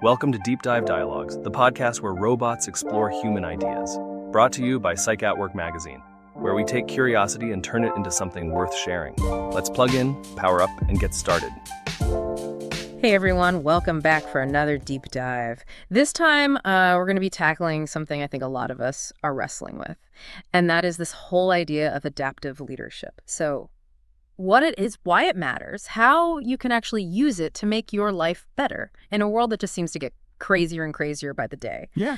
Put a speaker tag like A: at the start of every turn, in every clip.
A: Welcome to Deep Dive Dialogues, the podcast where robots explore human ideas. Brought to you by PsychAtWork Magazine, where we take curiosity and turn it into something worth sharing. Let's plug in, power up, and get started.
B: Hey everyone, welcome back for another deep dive. This time, we're going to be tackling something I think a lot of us are wrestling with, and that is this whole idea of adaptive leadership. So what it is, why it matters, how you can actually use it to make your life better in a world that just seems to get crazier and crazier by the day.
C: Yeah.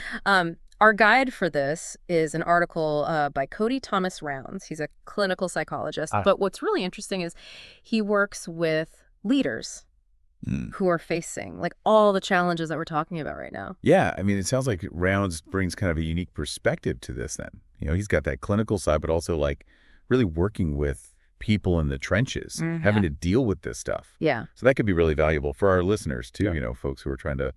B: Our guide for this is an article by Cody Thomas Rounds. He's a clinical psychologist, but what's really interesting is he works with leaders who are facing like all the challenges that we're talking about right now.
C: Yeah. I mean, it sounds like Rounds brings kind of a unique perspective to this then. You know, he's got that clinical side, but also like really working with people in the trenches, having to deal with this stuff.
B: Yeah.
C: So that could be really valuable for our listeners too, you know, folks who are trying to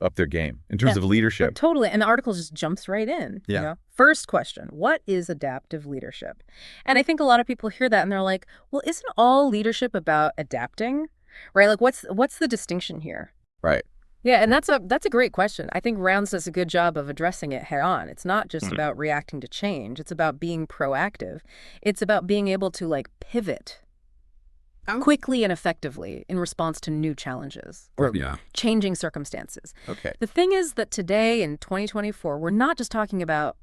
C: up their game in terms of leadership.
B: Totally. And the article just jumps right in.
C: Yeah.
B: You know? First question, what is adaptive leadership? And I think a lot of people hear that and they're like, well, isn't all leadership about adapting? Right? Like what's the distinction here?
C: Right.
B: Yeah, and that's a great question. I think Rounds does a good job of addressing it head on. It's not just about reacting to change. It's about being proactive. It's about being able to like pivot quickly and effectively in response to new challenges or changing circumstances.
C: Okay.
B: The thing is that today in 2024, we're not just talking about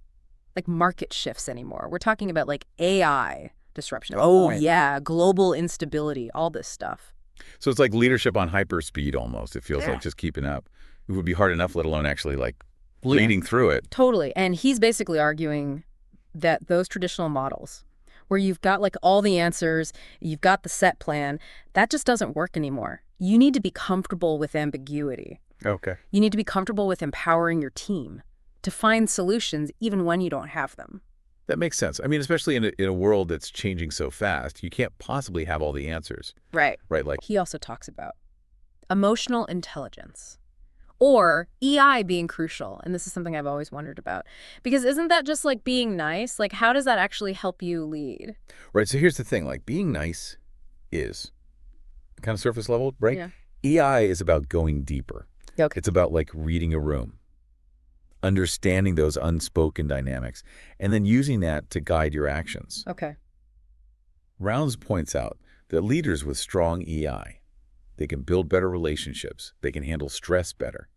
B: like market shifts anymore. We're talking about like AI disruption. Global instability, all this stuff.
C: So it's like leadership on hyperspeed almost. It feels like just keeping up. It would be hard enough, let alone actually like leading through it.
B: Totally. And he's basically arguing that those traditional models where you've got like all the answers, you've got the set plan, that just doesn't work anymore. You need to be comfortable with ambiguity.
C: Okay.
B: You need to be comfortable with empowering your team to find solutions even when you don't have them.
C: That makes sense. I mean, especially in a world that's changing so fast, you can't possibly have all the answers.
B: Right.
C: Right. Like
B: he also talks about emotional intelligence or EI being crucial. And this is something I've always wondered about. Because isn't that just like being nice? Like, how does that actually help you lead?
C: Right. So here's the thing. Like being nice is kind of surface level, right?
B: Yeah.
C: EI is about going deeper.
B: Okay.
C: It's about like reading a room, understanding those unspoken dynamics, and then using that to guide your actions.
B: Okay.
C: Rounds points out that leaders with strong EI, they can build better relationships, they can handle stress better,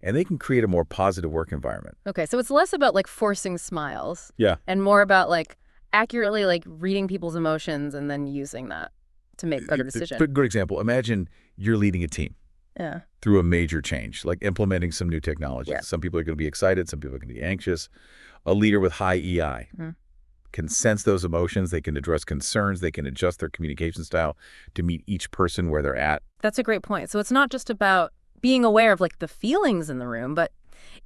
C: and they can create a more positive work environment.
B: Okay, so it's less about like forcing smiles.
C: Yeah.
B: And more about like accurately like reading people's emotions and then using that to make better decisions.
C: But good example, imagine you're leading a team.
B: Yeah.
C: Through a major change, like implementing some new technology.
B: Yeah.
C: Some people are going to be excited. Some people are going to be anxious. A leader with high EI can sense those emotions. They can address concerns. They can adjust their communication style to meet each person where they're at.
B: That's a great point. So it's not just about being aware of like the feelings in the room, but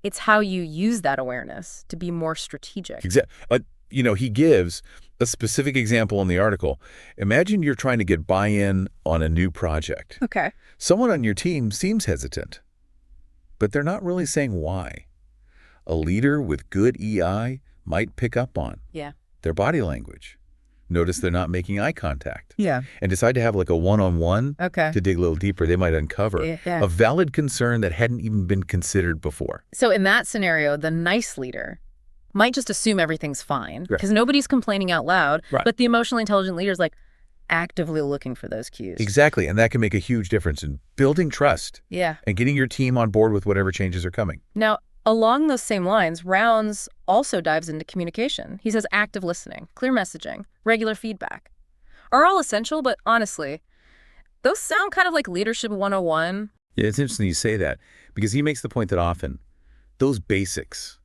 B: it's how you use that awareness to be more strategic.
C: Exactly. You know, he gives a specific example in the article. Imagine you're trying to get buy-in on a new project.
B: Okay.
C: Someone on your team seems hesitant, but they're not really saying why. A leader with good EI might pick up on their body language. Notice they're not making eye contact.
B: Yeah.
C: And decide to have like a one-on-one to dig a little deeper. They might uncover a valid concern that hadn't even been considered before.
B: So in that scenario, the nice leader might just assume everything's fine because nobody's complaining out loud, but the emotionally intelligent leader's like actively looking for those cues.
C: Exactly. And that can make a huge difference in building trust and getting your team on board with whatever changes are coming.
B: Now, along those same lines, Rounds also dives into communication. He says active listening, clear messaging, regular feedback are all essential, but honestly, those sound kind of like leadership 101.
C: Yeah, it's interesting you say that because he makes the point that often those basics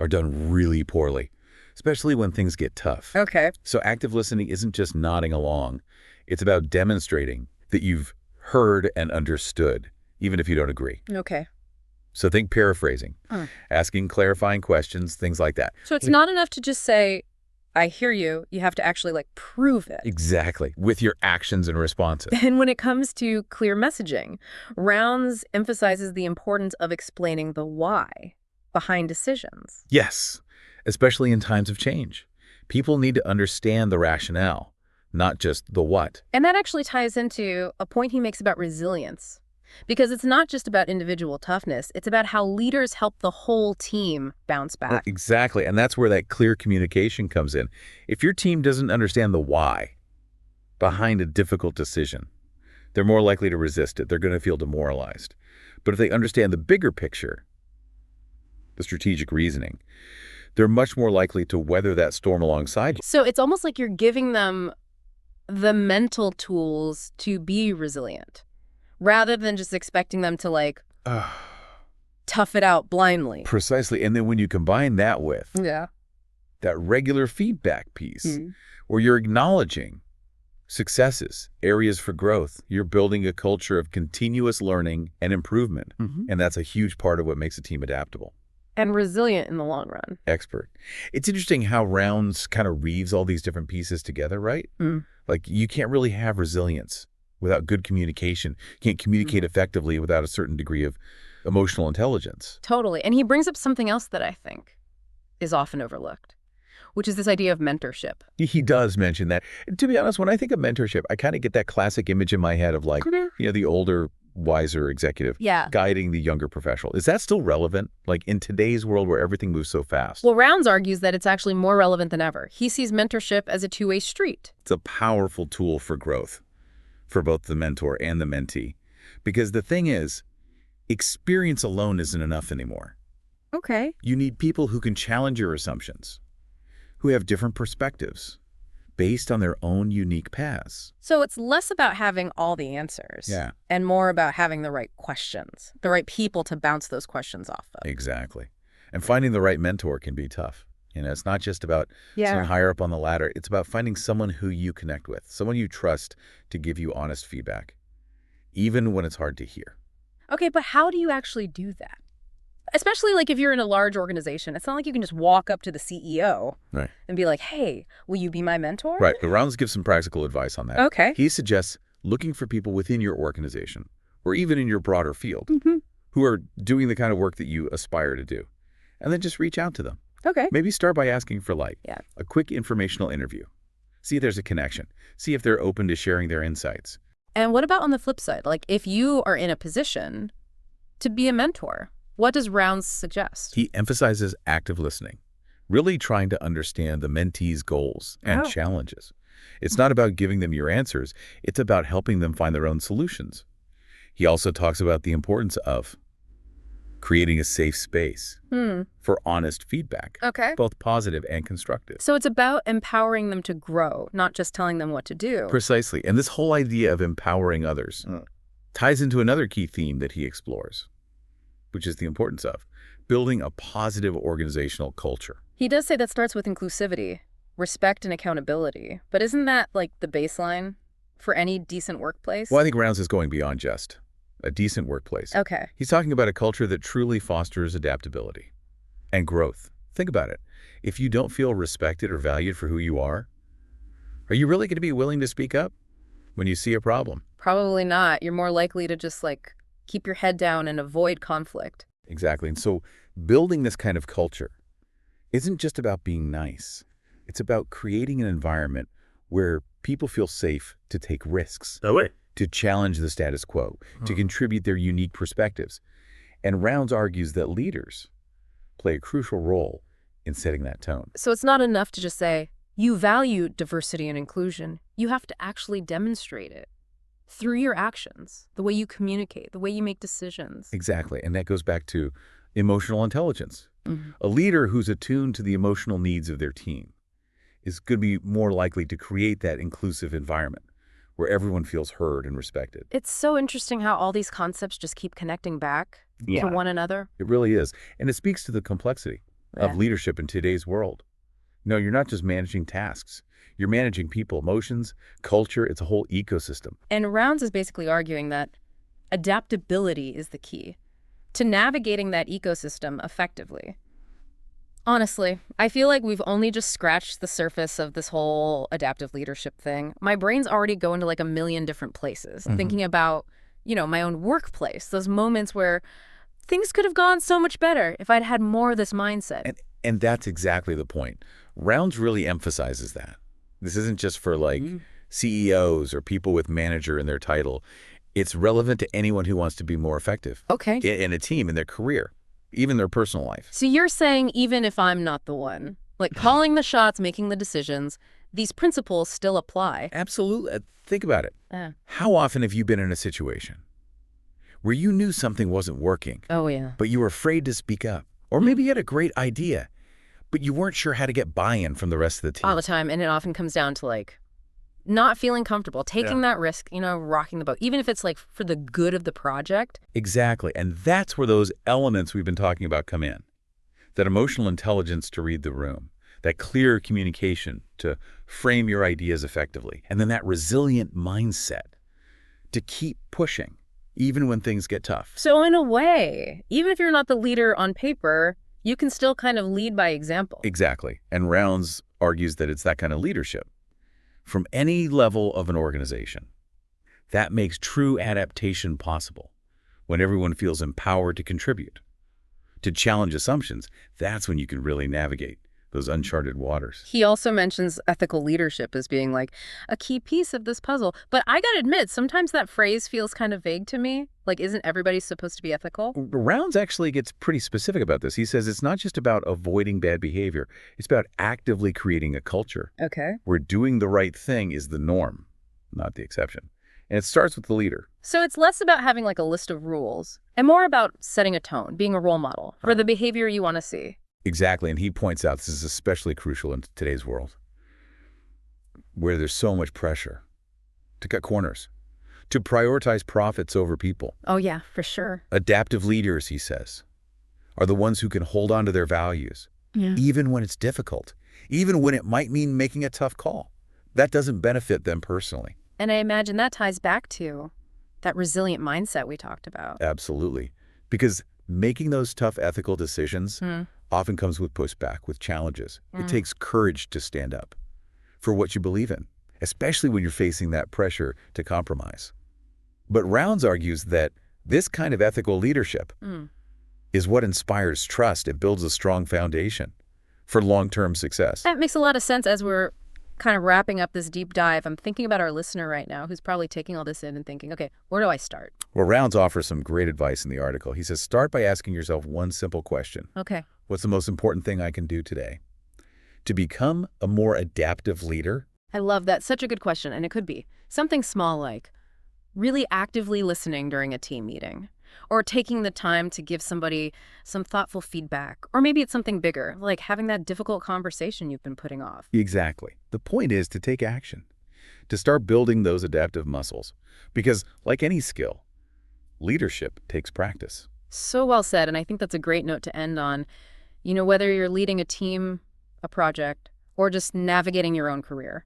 C: are done really poorly, especially when things get tough.
B: Okay.
C: So active listening isn't just nodding along. It's about demonstrating that you've heard and understood, even if you don't agree.
B: Okay.
C: So think paraphrasing, asking clarifying questions, things like that.
B: So it's not enough to just say, I hear you. You have to actually like prove it.
C: Exactly. With your actions and responses.
B: And when it comes to clear messaging, Rounds emphasizes the importance of explaining the why behind decisions.
C: Yes, especially in times of change. People need to understand the rationale, not just the what.
B: And that actually ties into a point he makes about resilience. Because it's not just about individual toughness. It's about how leaders help the whole team bounce back.
C: Exactly. And that's where that clear communication comes in. If your team doesn't understand the why behind a difficult decision, they're more likely to resist it. They're going to feel demoralized. But if they understand the bigger picture, the strategic reasoning, they're much more likely to weather that storm alongside you.
B: So it's almost like you're giving them the mental tools to be resilient, rather than just expecting them to, like, tough it out blindly.
C: Precisely. And then when you combine that with that regular feedback piece, where you're acknowledging successes, areas for growth, you're building a culture of continuous learning and improvement. And that's a huge part of what makes a team adaptable.
B: And resilient in the long run.
C: Expert. It's interesting how Rounds kind of weaves all these different pieces together, right? Like, you can't really have resilience without good communication. You can't communicate effectively without a certain degree of emotional intelligence.
B: Totally. And he brings up something else that I think is often overlooked, which is this idea of mentorship.
C: He does mention that. And to be honest, when I think of mentorship, I kind of get that classic image in my head of, like, the older, wiser executive guiding the younger professional. Is that still relevant, like, in today's world where everything moves so fast?
B: Well, Rounds argues that it's actually more relevant than ever. He sees mentorship as a two-way street.
C: It's a powerful tool for growth for both the mentor and the mentee. Because the thing is, experience alone isn't enough anymore.
B: Okay.
C: You need people who can challenge your assumptions, who have different perspectives based on their own unique paths.
B: So it's less about having all the answers and more about having the right questions, the right people to bounce those questions off of.
C: Exactly. And finding the right mentor can be tough. It's not just about someone higher up on the ladder. It's about finding someone who you connect with, someone you trust to give you honest feedback, even when it's hard to hear.
B: Okay, but how do you actually do that? Especially, like, if you're in a large organization, it's not like you can just walk up to the CEO and be like, hey, will you be my mentor?
C: Right. But Rounds gives some practical advice on that.
B: Okay.
C: He suggests looking for people within your organization or even in your broader field who are doing the kind of work that you aspire to do. And then just reach out to them.
B: Okay.
C: Maybe start by asking for, like, a quick informational interview. See if there's a connection. See if they're open to sharing their insights.
B: And what about on the flip side? Like, if you are in a position to be a mentor, what does Rounds suggest?
C: He emphasizes active listening, really trying to understand the mentee's goals and challenges. It's not about giving them your answers. It's about helping them find their own solutions. He also talks about the importance of creating a safe space for honest feedback, both positive and constructive.
B: So it's about empowering them to grow, not just telling them what to do.
C: Precisely. And this whole idea of empowering others ties into another key theme that he explores, which is the importance of building a positive organizational culture.
B: He does say that starts with inclusivity, respect, and accountability. But isn't that, like, the baseline for any decent workplace?
C: Well, I think Rounds is going beyond just a decent workplace.
B: Okay.
C: He's talking about a culture that truly fosters adaptability and growth. Think about it. If you don't feel respected or valued for who you are you really going to be willing to speak up when you see a problem?
B: Probably not. You're more likely to just, like, keep your head down and avoid conflict.
C: Exactly. And so building this kind of culture isn't just about being nice. It's about creating an environment where people feel safe to take risks, to challenge the status quo, to contribute their unique perspectives. And Rounds argues that leaders play a crucial role in setting that tone.
B: So it's not enough to just say, you value diversity and inclusion. You have to actually demonstrate it through your actions, the way you communicate, the way you make decisions.
C: Exactly. And that goes back to emotional intelligence. A leader who's attuned to the emotional needs of their team is going to be more likely to create that inclusive environment where everyone feels heard and respected.
B: It's so interesting how all these concepts just keep connecting back to one another.
C: It really is. And it speaks to the complexity of leadership in today's world. No, you're not just managing tasks. You're managing people, emotions, culture. It's a whole ecosystem.
B: And Rounds is basically arguing that adaptability is the key to navigating that ecosystem effectively. Honestly, I feel like we've only just scratched the surface of this whole adaptive leadership thing. My brain's already going to, like, a million different places, thinking about, my own workplace, those moments where things could have gone so much better if I'd had more of this mindset.
C: And that's exactly the point. Rounds really emphasizes that. This isn't just for, like, CEOs or people with manager in their title. It's relevant to anyone who wants to be more effective.
B: Okay.
C: In a team, in their career, even their personal life.
B: So you're saying even if I'm not the one, like calling the shots, making the decisions, these principles still apply?
C: Absolutely. Think about it. How often have you been in a situation where you knew something wasn't working?
B: Oh, yeah.
C: But you were afraid to speak up? Or maybe you had a great idea, but you weren't sure how to get buy-in from the rest of the team?
B: All the time. And it often comes down to like not feeling comfortable, taking that risk, rocking the boat, even if it's like for the good of the project.
C: Exactly. And that's where those elements we've been talking about come in. That emotional intelligence to read the room, that clear communication to frame your ideas effectively, and then that resilient mindset to keep pushing, even when things get tough.
B: So in a way, even if you're not the leader on paper, you can still kind of lead by example.
C: Exactly. And Rounds argues that it's that kind of leadership from any level of an organization. That makes true adaptation possible when everyone feels empowered to contribute, to challenge assumptions. That's when you can really navigate those uncharted waters.
B: He also mentions ethical leadership as being like a key piece of this puzzle. But I gotta admit, sometimes that phrase feels kind of vague to me. Like, isn't everybody supposed to be ethical?
C: Rounds actually gets pretty specific about this. He says it's not just about avoiding bad behavior. It's about actively creating a culture where doing the right thing is the norm, not the exception. And it starts with the leader.
B: So it's less about having like a list of rules and more about setting a tone, being a role model for the behavior you want to see.
C: Exactly, and he points out this is especially crucial in today's world, where there's so much pressure to cut corners, to prioritize profits over people.
B: Oh yeah, for sure.
C: Adaptive leaders, he says, are the ones who can hold on to their values, even when it's difficult, even when it might mean making a tough call. That doesn't benefit them personally.
B: And I imagine that ties back to that resilient mindset we talked about.
C: Absolutely, because making those tough ethical decisions often comes with pushback, with challenges. It takes courage to stand up for what you believe in, especially when you're facing that pressure to compromise. But Rounds argues that this kind of ethical leadership is what inspires trust. It builds a strong foundation for long-term success.
B: That makes a lot of sense as we're kind of wrapping up this deep dive. I'm thinking about our listener right now who's probably taking all this in and thinking, okay, where do I start?
C: Well, Rounds offers some great advice in the article. He says, start by asking yourself one simple question.
B: Okay.
C: What's the most important thing I can do today to become a more adaptive leader?
B: I love that. Such a good question. And it could be something small like really actively listening during a team meeting, or taking the time to give somebody some thoughtful feedback. Or maybe it's something bigger, like having that difficult conversation you've been putting off.
C: Exactly. The point is to take action, to start building those adaptive muscles. Because like any skill, leadership takes practice.
B: So well said. And I think that's a great note to end on. Whether you're leading a team, a project, or just navigating your own career,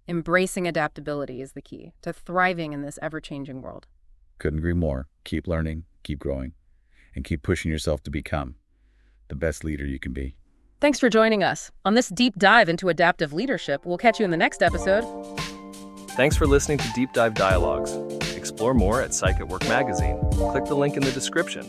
B: embracing adaptability is the key to thriving in this ever-changing world.
C: Couldn't agree more. Keep learning, keep growing, and keep pushing yourself to become the best leader you can be.
B: Thanks for joining us on this deep dive into adaptive leadership. We'll catch you in the next episode.
A: Thanks for listening to Deep Dive Dialogues. Explore more at PsychAtWork Magazine. Click the link in the description.